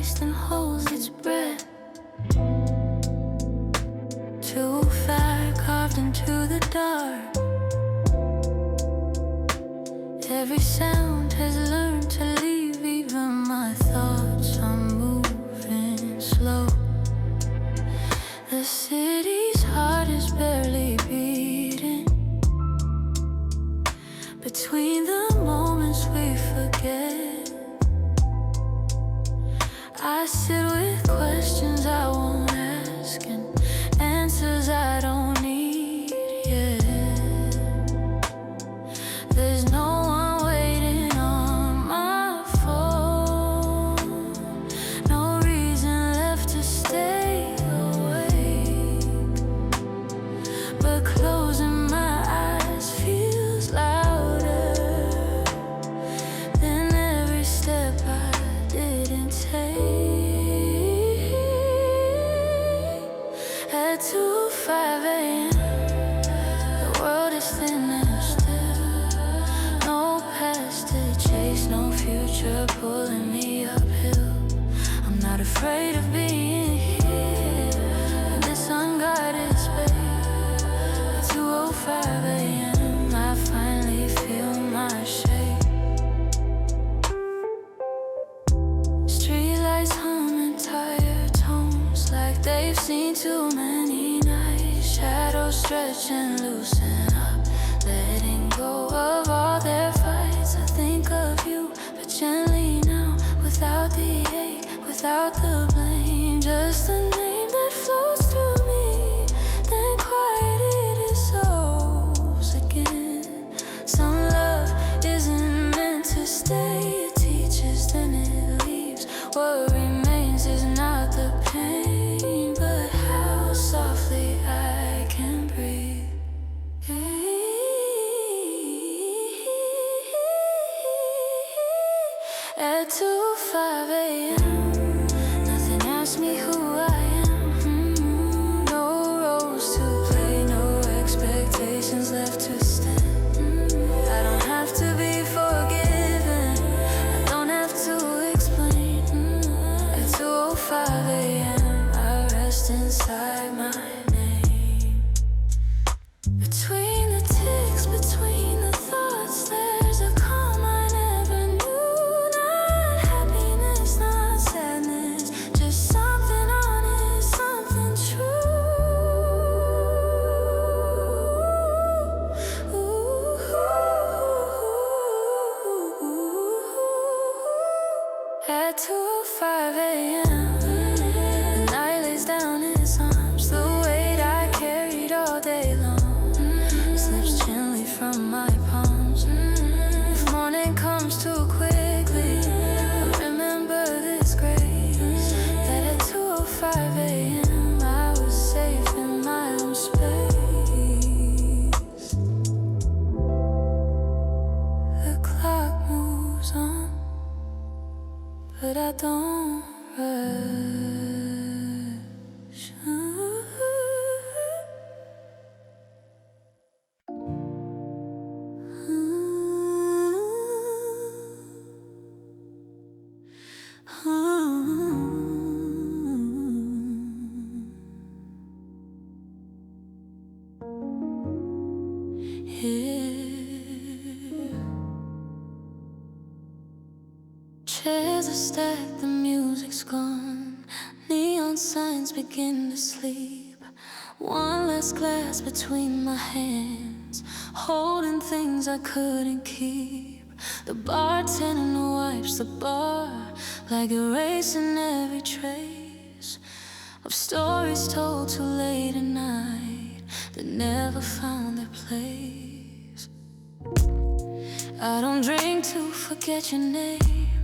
moist and holds its breath. To fire carved into the dark. Every sound has learned to leave. Even my thoughts are moving slow. The city's heart is barely beating. Between the moments we forget, I sit with questions I won't ask and answers I don't need yet. There's no one waiting on my phone. No reason left to stay awake. But closing my eyes feels louder than every step I didn't take. At 2:05 a.m. the world is thin and still. No past to chase, no future pulling me uphill. I'm not afraid of being here in this unguided space. At 2:05 a.m. I finally feel my shape. Streetlights humming tired tones like they've seen too many nights. Shadows stretch and loosen up, letting go of all their fights. I think of you, but gently now, without the ache, without the blame. Just a name that flows through me, then quieted its souls again. Some love isn't meant to stay. It teaches, then it leaves. What remains is not the pain, but how softly I can breathe. At 2:05 a.m. nothing asks me who I am. No roles to play, no expectations left to stand. I don't have to be forgiven, I don't have to explain. At 2:05 a.m. I rest inside my name. Between the ticks, between the thoughts, there's a calm I never knew. Not happiness, not sadness, just something honest, something true. At 2:05 a.m. the night lays down its arms. The weight I carried all day long slips gently from my palms. If morning comes too quickly, I remember this grace, that at 2:05 a.m. I was safe in my own space. The clock moves on, but I don't rush. Here, chairs are stacked, the music's gone. Neon signs begin to sleep. One last glass between my hands, holding things I couldn't keep. The bartender wipes the bar, like erasing every trace of stories told too late at night that never found their place. I don't drink to forget your name,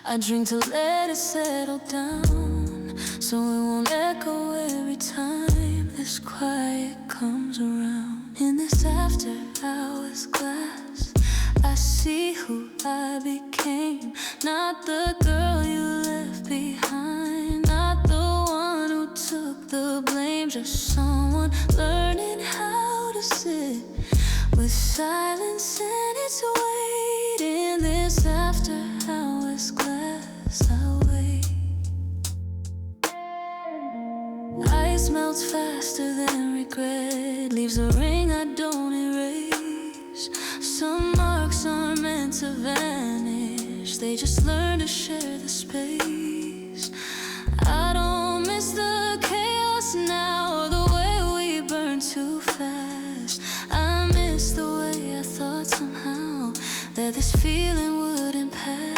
I drink to let it settle down, so it won't echo every time this quiet comes around. In this after hours glass, I see who I became. Not the girl you left behind, not the one who took the blame, just someone learning how to sit with silence and its weight. In this after hours glass, I wait. melts faster than regret, leaves a ring I don't erase. Some marks aren't meant to vanish, they just learn to share the space. I don't miss the chaos now or the way we burn too fast. I miss the way I thought somehow that this feeling wouldn't pass.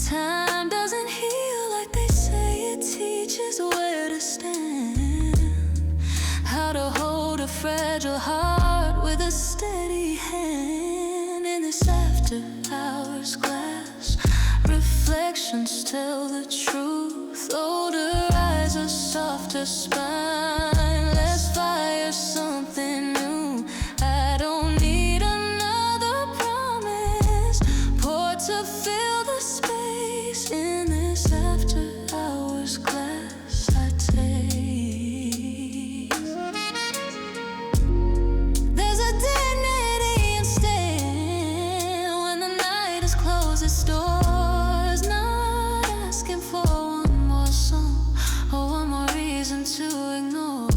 Time doesn't heal like they say, it teaches where to stand, how to hold a fragile heart with a steady hand. In this after hours glass, reflections tell the truth. Older eyes, a softer spine, let's fire something new. I don't need another promise poured to fill the space. In this after hours glass I taste, there's a dignity in staying when the night has closed its doors. Not asking for one more song or one more reason to ignore.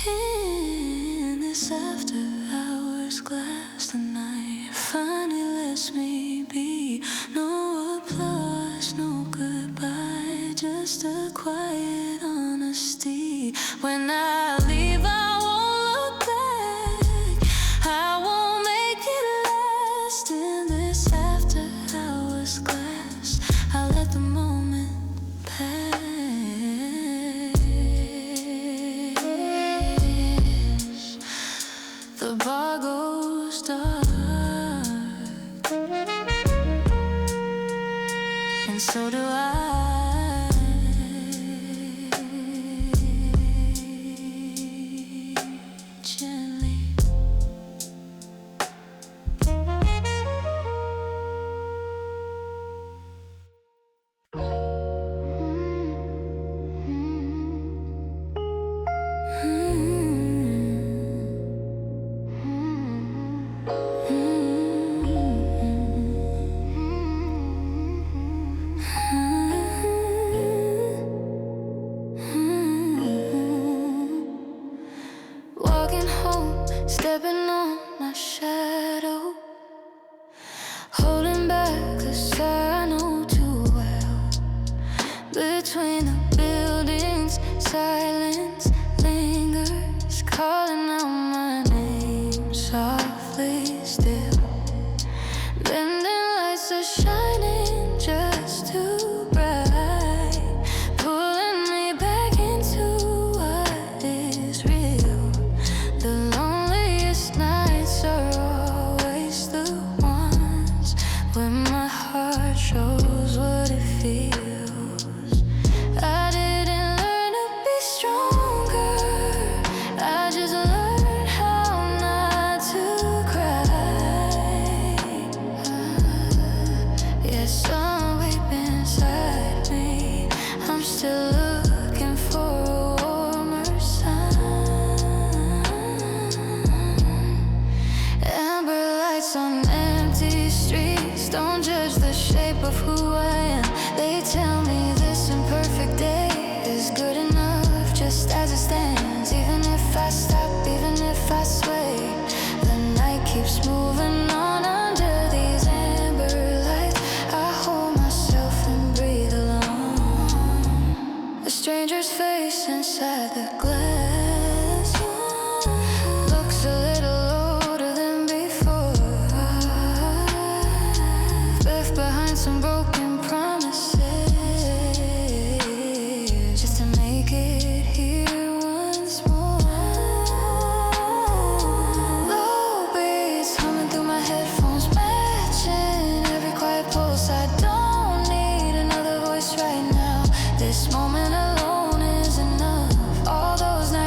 In this after hours glass, the night finally lets me be. No applause, no goodbye, just a quiet honesty. When I leave, I won't look back, I won't make it last. In this after hours glass, I let the moment pass. The bar goes dark, and so do I. Gently. Walking home, stepping on my shadow, holding back 'cause I know too well. Between the buildings, silence lingers, calling out my name softly still. Blending lights are shining just too bright, pulling me back into what is real. The loneliest nights are always the ones when my heart shows what it feels. I didn't learn to be stronger, I just learned how not to cry. Yeah, some weep inside me, I'm still looking for a warmer sun. Amber lights on empty streets don't judge the shape of who I am. They tell me this imperfect day is good enough just as it stands. Even if I stop, even if I sway, the night keeps moving on under these amber lights. I hold myself and breathe alone. A stranger's face inside the glass looks a little older than before, left behind some broken promises just to make it here once more. Low beats humming through my headphones, matching every quiet pulse. I don't need another voice right now. This moment alone is enough. All those nights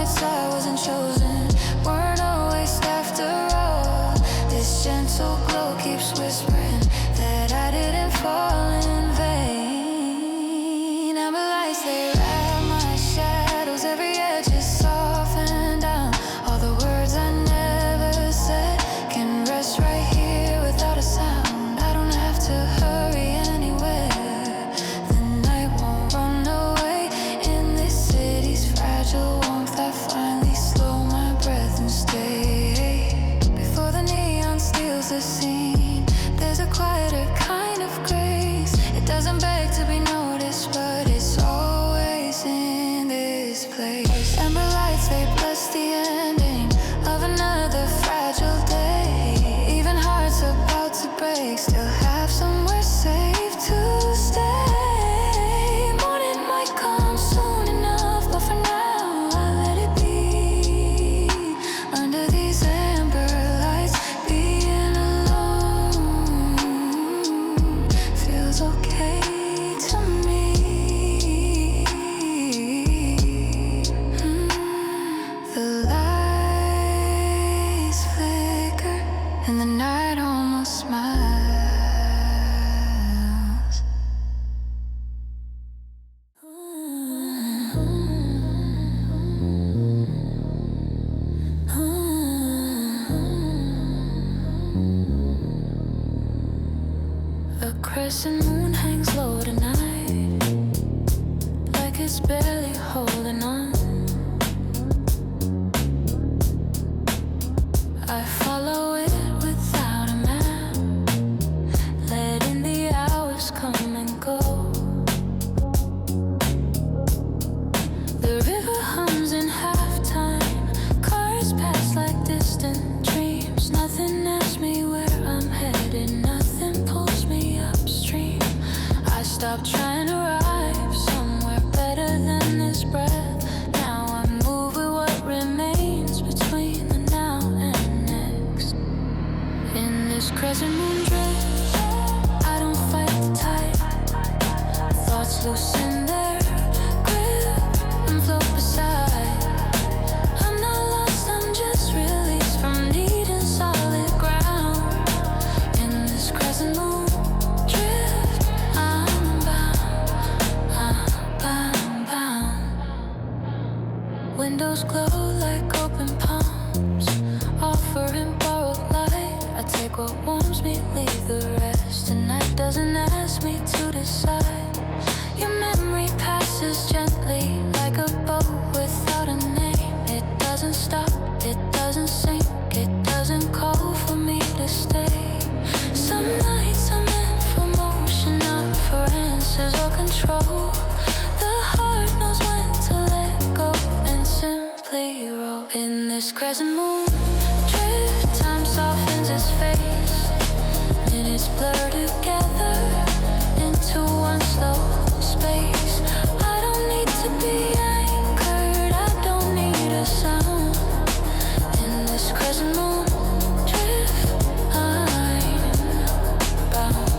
crescent moon hangs low tonight, like it's barely holding on. I follow it without a map, letting the hours come and go. The river hums in halftime, cars pass like distant dreams. Nothing asks me where I'm headed, nothing pulls me upstream. I stopped trying to arrive somewhere better than this breath. Now I move with what remains between the now and next. In this crescent moon drift, I don't fight the tide. Thoughts loosen their grip and float beside. I'm not lost, I'm just released from needing solid ground. In this crescent moon drift, I'm bound. Windows glow like open palms, offering borrowed light. I take what warms me, leave the rest. Tonight doesn't ask me to decide. Your memory passes gently like a boat without a name. It doesn't stop, it doesn't sink, it doesn't call for me to stay. Some nights are meant for motion, not for answers or control. The heart knows when to let go and simply roll. In this crescent moon drift, time softens its face. Minutes blur together into one slow space. I don't need to be anchored, I don't need a sound. In this crescent moon drift, I'm bound.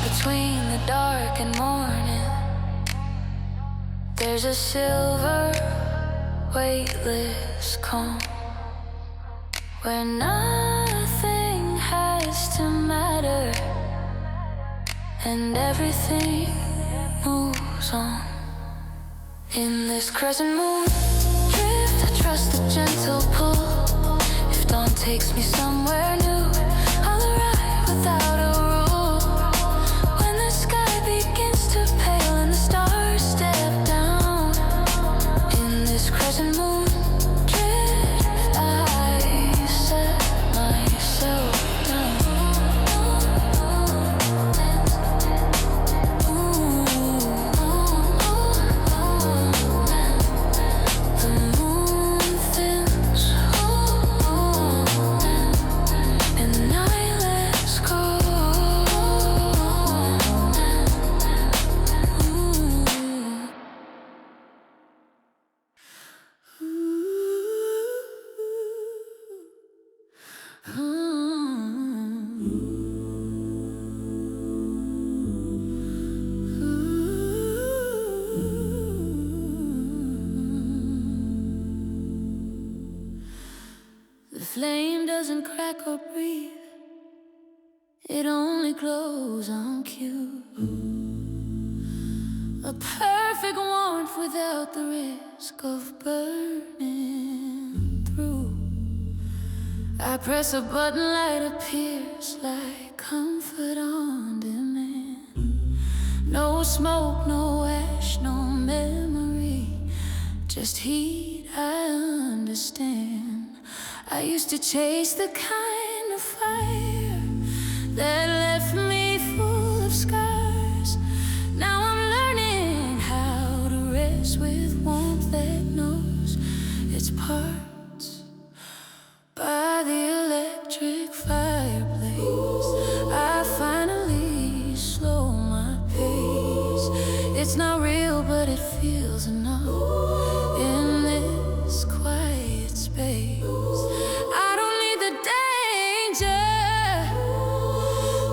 Between the dark and morning, there's a silver, weightless calm, where nothing has to matter and everything moves on. In this crescent moon drift, I trust the gentle pull. If dawn takes me somewhere new, I'll arrive without a rule. When the sky begins to pale and the stars step down, in this crescent moon drift, I set myself down. The moon thins, and I let's go. The flame doesn't crack or breathe, it only glows on cue. A perfect warmth without the risk of burning through. I press a button, light appears like comfort on demand. No smoke, no ash, no memory, just heat I understand. I used to chase the kind of fire that left me full of scars. Now I'm learning how to rest with warmth that knows its parts. By the electric fireplace, I finally slow my pace. It's not real, but it feels enough in this quiet space. I don't need the danger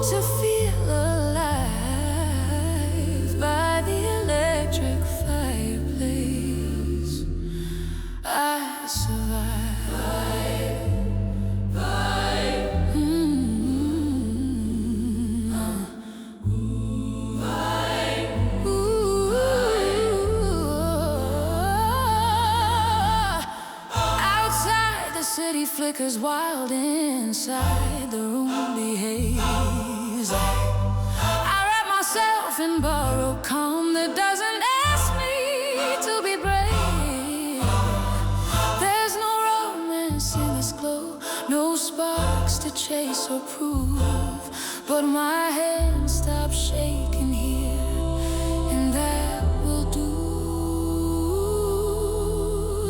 to feel alive. By the electric fireplace, I survive. City flickers wild, inside the room behaves. myself and borrow calm that doesn't ask me to be brave. There's no romance in this glow, no sparks to chase or prove, but my hands stop shaking here, and that will do.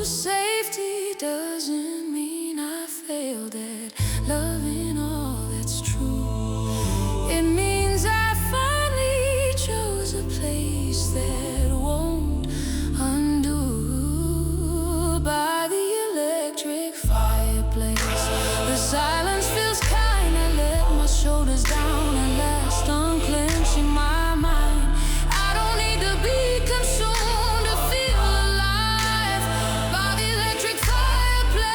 Safety doesn't mean I failed at loving all that's true. It means I finally chose a place that won't undo. By the electric fireplace, the silence feels kind. I let my shoulders down at last, unclenching my mind. I don't need to be consumed to feel alive. By the electric fireplace,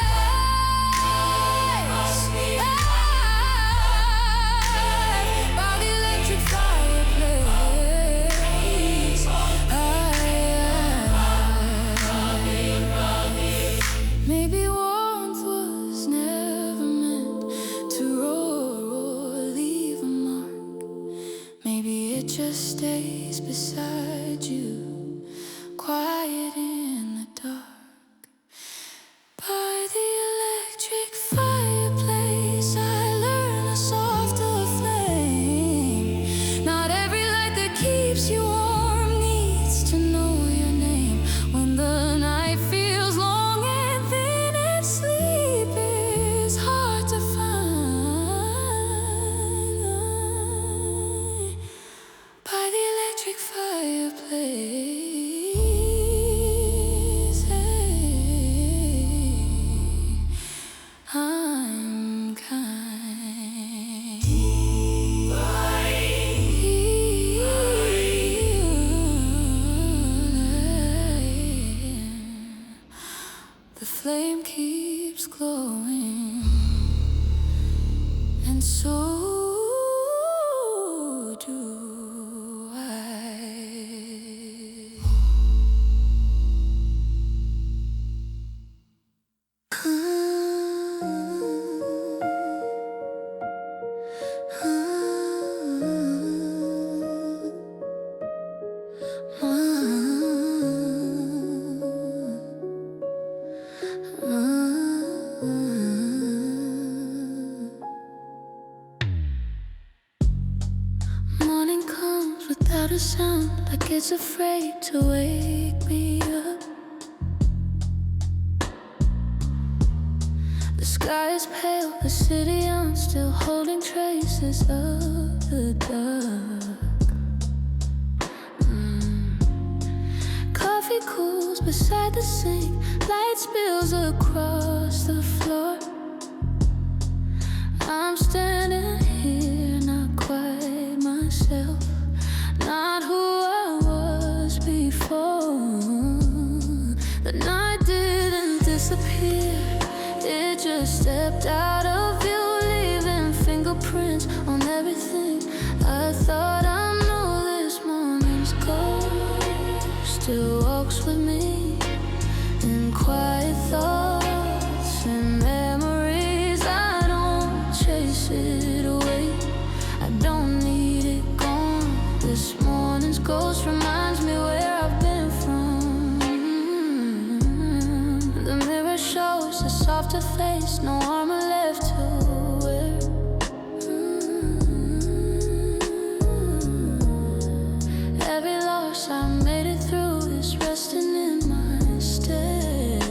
by the electric fireplace, maybe warmth was never meant to roar or leave a mark. Maybe it just stays beside you, quiet in the dark. By the electric fireplace, I learn a softer flame. Not every light that keeps you warm needs to know your name. When the night feels long and thin and sleep is hard to find, by the electric fireplace, I'm kind. The flame keeps glowing, and so do I. Morning comes without a sound, like it's afraid to wake me up. The sky is pale, the city on, still holding traces of the dark. Coffee cools beside the sink, light spills across the floor. I'm standing here, not quite myself, not who I was before. The night didn't disappear, it just stepped out of view, leaving fingerprints on everything. I thought I knew this morning's ghost still walks with me in quiet thoughts and memories. I don't chase it away, I don't need it gone. This morning's ghost reminds me where I've been from. The mirror shows a softer face, no armor left to wear. Every loss I made it through is resting in my stead.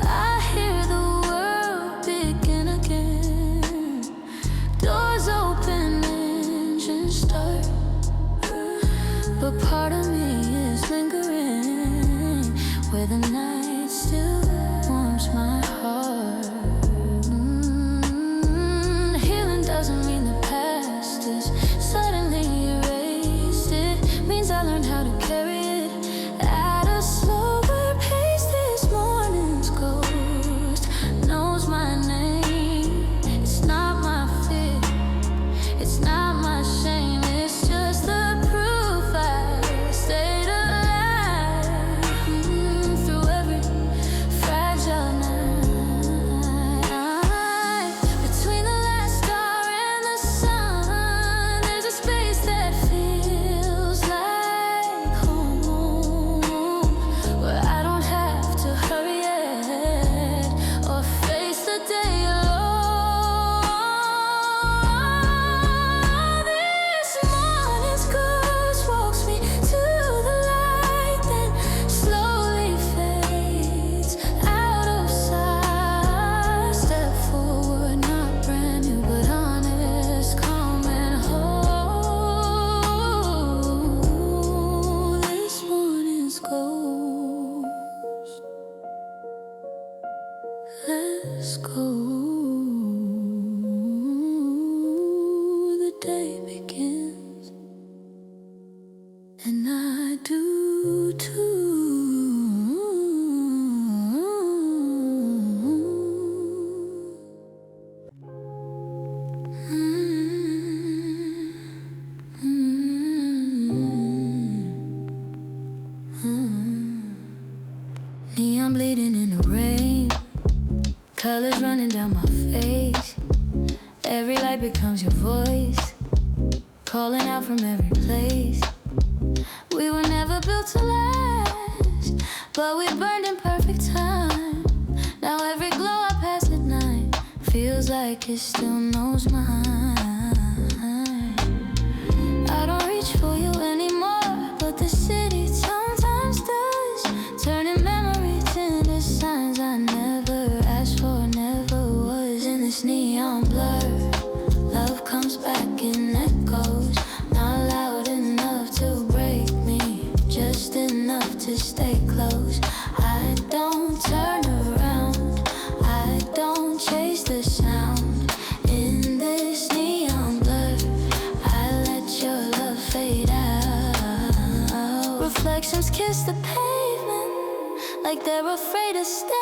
I hear the world begin again, doors open, engines start, but part of me is lingering where the night still us go. The day begins, and I do too. Neon bleeding in the rain, colors running down my face. Every light becomes your voice, calling out from every place. We were never built to last, but we burned in perfect time. Now every glow I pass at night feels like it still knows mine. I don't reach for you anymore, but the city sometimes does, turning memories into signs I never asked for, never was. In this neon blur, love comes back in echoes, not loud enough to break me, just enough to stay close. I don't turn around, I don't chase the sound. In this neon blur, I let your love fade out. Reflections kiss the pavement like they're afraid to stay.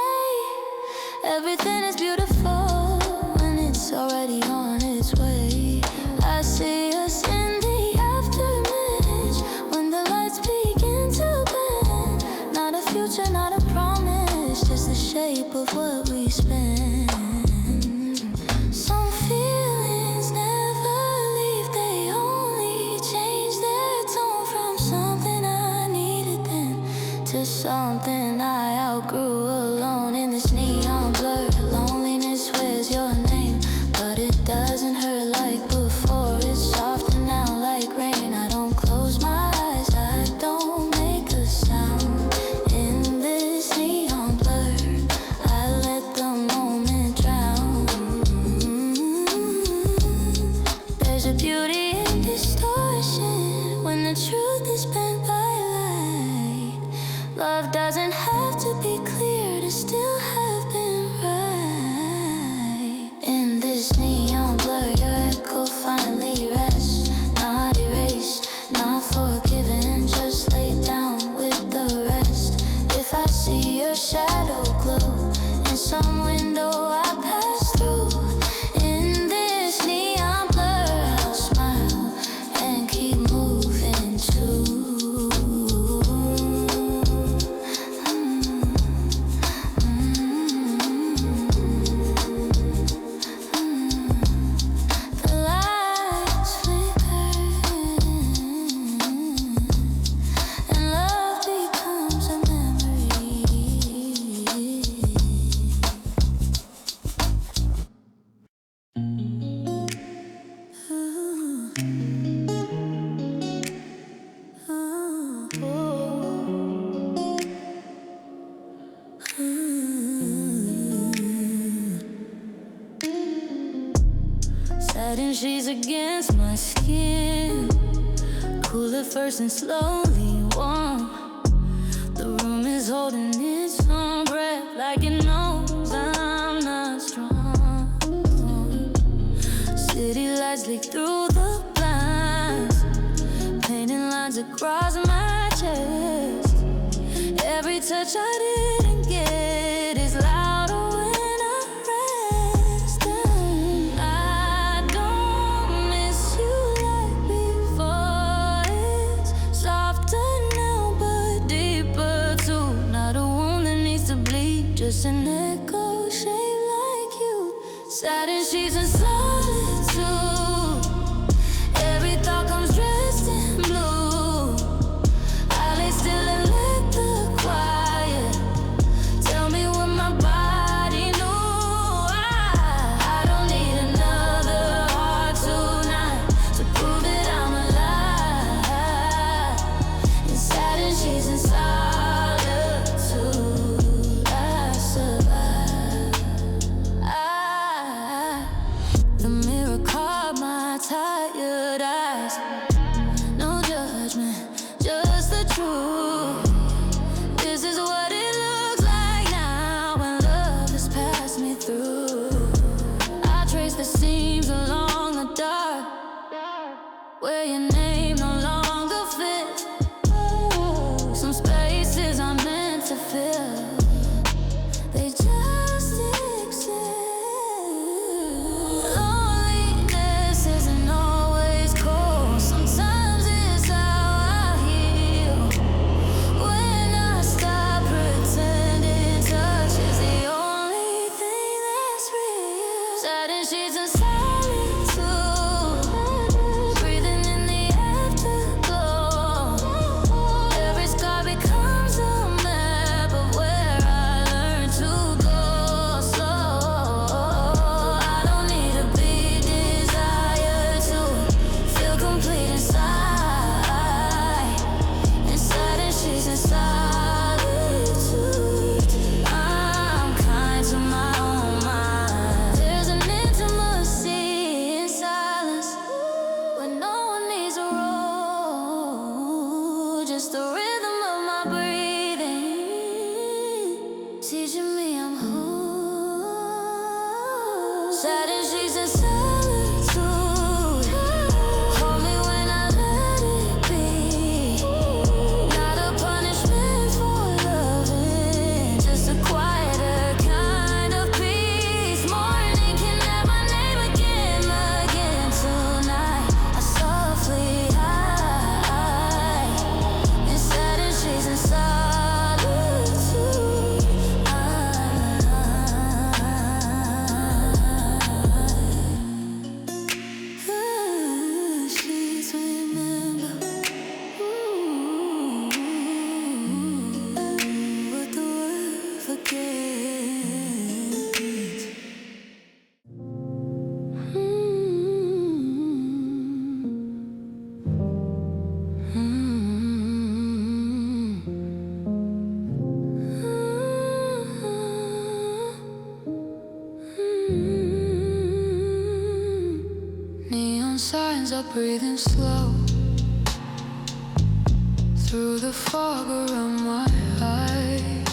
Everything is beautiful when it's already on its way. I see us in the afterimage when the lights begin to bend. Not a future, not a promise, just the shape of what we spend. Some feelings never leave, they only change their tone from something I needed then to something I outgrew alone. In this neon blur, loneliness wears your name, but it doesn't hurt like before. It's softer now like rain. I don't close my eyes, I don't make a sound. In this neon blur, I let the moment drown. There's a beauty in distortion when the truth is bent by light. Love doesn't have to be clear to still have been right. In this neon blur, your echo finally rests, not erased, not forgiven, just lay down with the rest. If I see your shadow glow in some window I pass through, in this neon blur, I'll smile and keep moving too. The lights flicker and love becomes a memory. Satin sheets against my skin, cool at first and slowly warm. The room is holding its own breath like it knows I'm not strong. City lights leak through the blinds, painting lines across my chest. Every touch I didn't get is louder when I rest. And I don't miss you like before. It's softer now but deeper too. Not a wound that needs to bleed, just an echo shaped like you. Satin sheets and solitude, every thought comes dressed in blue. I lay still and let the quiet tell me what my body knew. I don't need another heart tonight to prove that I'm alive. In satin sheets and solitude, I survive. are breathing. Teaching me I'm who. Sad and she's in solitude. Hold me when I let it be. Not a punishment for loving, just a quieter kind of peace. Morning can have my name again tonight. I softly hide. And sad and she's in solitude. She's remember what the world forgets. Neon signs are breathing slow through the fog around my eyes.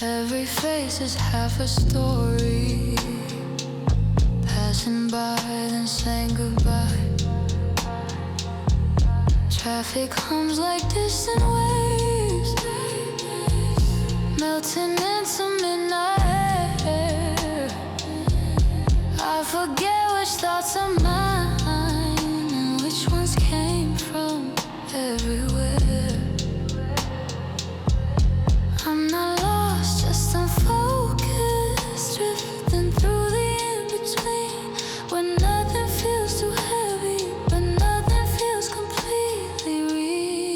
Every face is half a story, passing by then saying goodbye. Traffic hums like distant waves, melting into midnight air. I forget which thoughts are mine and which ones came from everywhere. I'm not lost, just unfocused, drifting through the in-between, where nothing feels too heavy, but nothing feels completely real.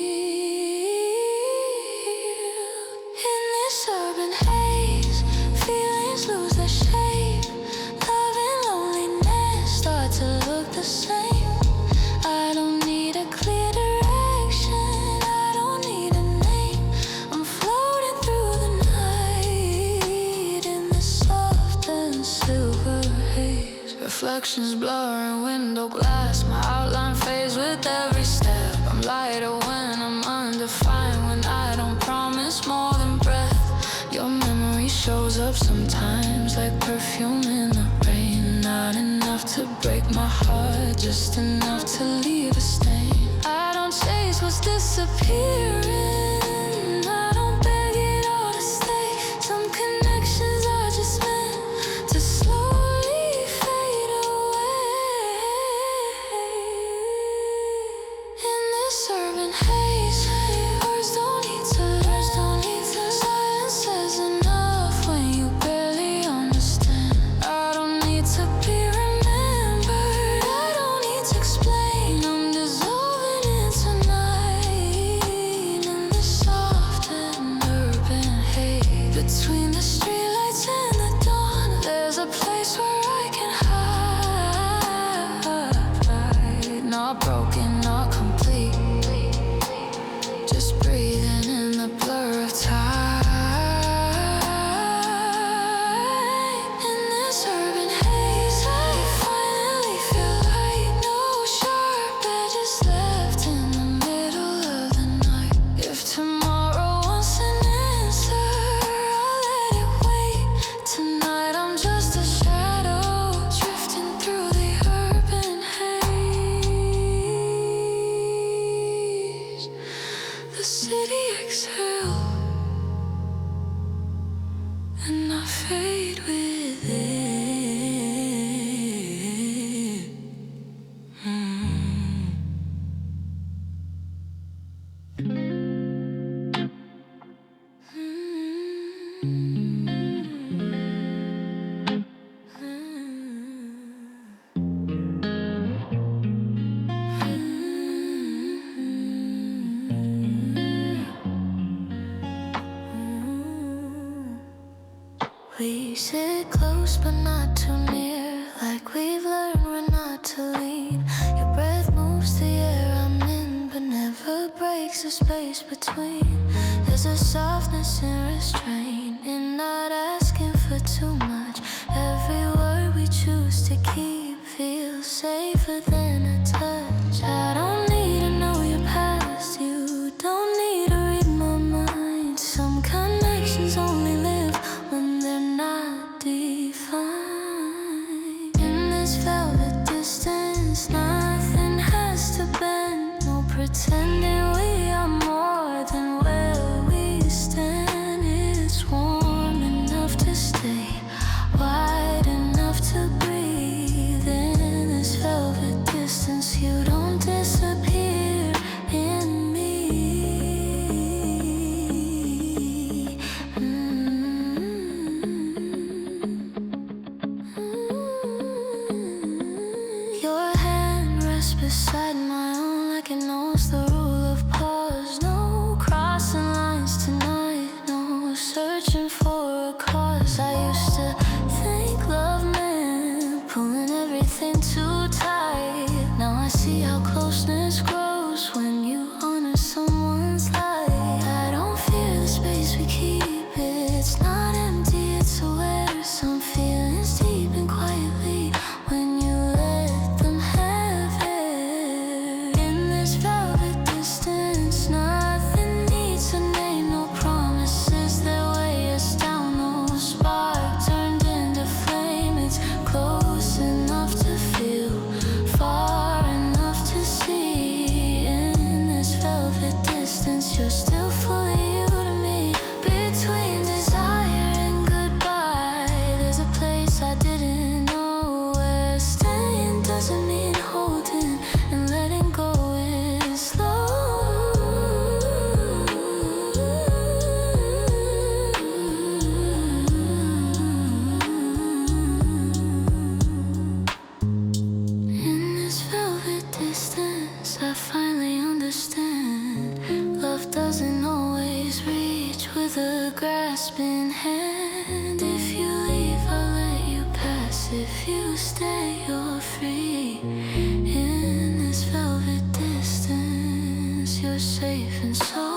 In this urban haze, feelings lose their shape. Love and loneliness start to look the same. I don't need a clear direction, I don't need a name. I'm floating through the night in the soft and silver haze. Reflections blurring window glass, my outline fades with every step. I'm lighter when I'm undefined, when I don't promise more than breath. Your memory shows up sometimes like perfume in the rain. Not enough to break my heart, just enough to leave a stain. I don't chase what's disappearing, I don't beg it all to stay. Some connections are just meant to slowly fade away. In this urban haze, words don't need to silence says enough when you barely understand. I don't need to be remembered, I don't need to explain. I'm dissolving into night in the soft and urban haze. Between the streetlights and the dawn, there's a place where I can hide. Not broken, not complete, just breathing in the blur of time. In this urban haze, I finally feel light. No sharp edges left in the middle of the night. If tomorrow wants an answer, I'll let it wait. Tonight I'm just a shadow drifting through the urban haze. The city exhales and I fade with it. We sit close but not too near, like we've learned we're not to lean. Your breath moves the air I'm in, but never breaks the space between. There's a softness in restraint, in not asking for too much. Every word we choose to keep feels safer than a touch. I don't need to know your past, you don't need to understand. Love doesn't always reach with a grasping hand. If you leave, I'll let you pass. If you stay, you're free. In this velvet distance, you're safe and so